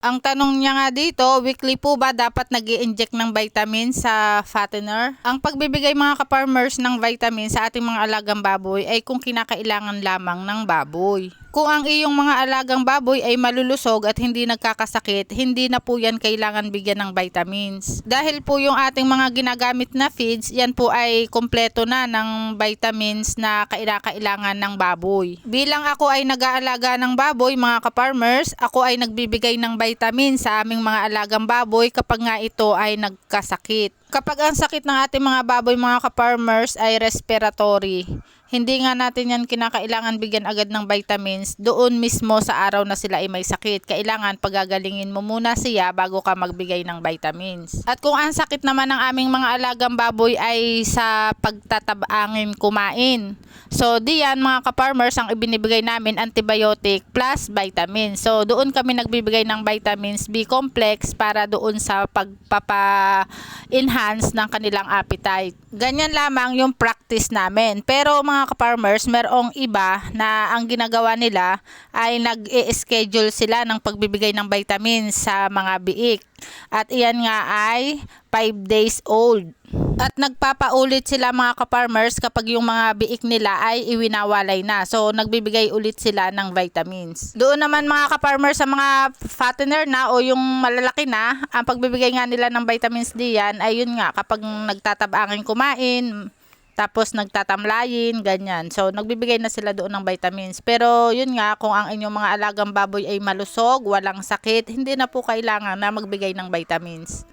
Ang tanong niya nga dito, weekly po ba dapat nag-i-inject ng vitamin sa fattener? Ang pagbibigay mga ka-farmers ng vitamin sa ating mga alagang baboy ay kung kinakailangan lamang ng baboy. Kung ang iyong mga alagang baboy ay malulusog at hindi nagkakasakit, hindi na po yan kailangan bigyan ng vitamins. Dahil po yung ating mga ginagamit na feeds, yan po ay kompleto na ng vitamins na kailangan ng baboy. Bilang ako ay nag-aalaga ng baboy mga ka-farmers, ako ay nagbibigay ng vitamins sa aming mga alagang baboy kapag nga ito ay nagkasakit. Kapag ang sakit ng ating mga baboy mga ka-farmers ay respiratory, hindi nga natin yan kinakailangan bigyan agad ng vitamins doon mismo sa araw na sila ay may sakit. Kailangan pagagalingin mo muna siya bago ka magbigay ng vitamins. At kung ang sakit naman ng aming mga alagang baboy ay sa pagtatabangin kumain, so diyan mga ka-farmers ang ibinibigay namin antibiotic plus vitamins. So doon kami nagbibigay ng vitamins B complex para doon sa pagpapa-enhance ng kanilang appetite. Ganyan lamang yung practice namin. Pero mga ka-farmers, merong iba na ang ginagawa nila ay nag-i-schedule sila ng pagbibigay ng vitamins sa mga biik. At iyan nga ay 5 days old. At nagpapaulit sila mga ka-farmers kapag yung mga biik nila ay iwinawalay na. So nagbibigay ulit sila ng vitamins. Doon naman mga ka-farmers sa mga fattener na o yung malalaki na, ang pagbibigay nga nila ng vitamins D yan ay yun nga kapag nagtatabangin kumain, tapos nagtatamlayin, ganyan. So nagbibigay na sila doon ng vitamins. Pero yun nga, kung ang inyong mga alagang baboy ay malusog, walang sakit, hindi na po kailangan na magbigay ng vitamins.